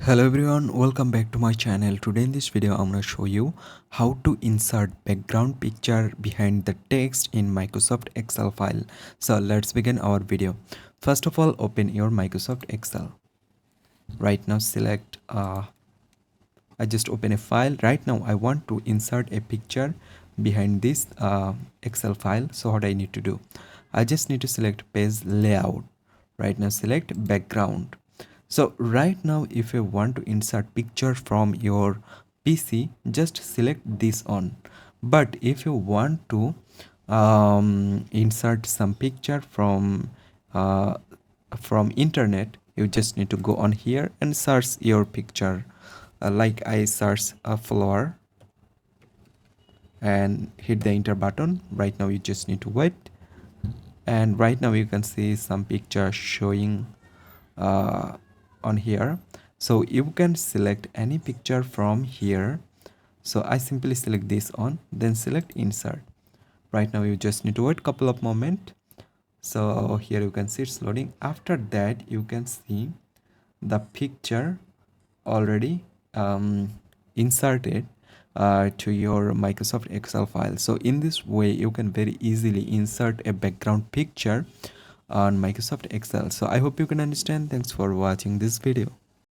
Hello everyone, welcome back to my channel. Today in this video I'm going to show you how to insert background picture behind the text in Microsoft Excel file. So let's begin our video. First of all, open your Microsoft Excel. Right now select I just open a file. Right now I want to insert a picture behind this Excel file. So what I need to do, I just need to select page layout. Right now select background. So right now if you want to insert picture from your PC, just select this on. But if you want to insert some picture uh, from internet, you just need to go on here and search your picture. Like I search a flower and hit the enter button. Right now you just need to wait, and right now you can see some picture showing uh, on here. So you can select any picture from here. So I simply select this on, then select insert. Right now you just need to wait a couple of moments. So here you can see it's loading. After that you can see the picture already inserted to your Microsoft Excel file. So in this way you can very easily insert a background picture on Microsoft Excel. So I hope you can understand. Thanks for watching this video.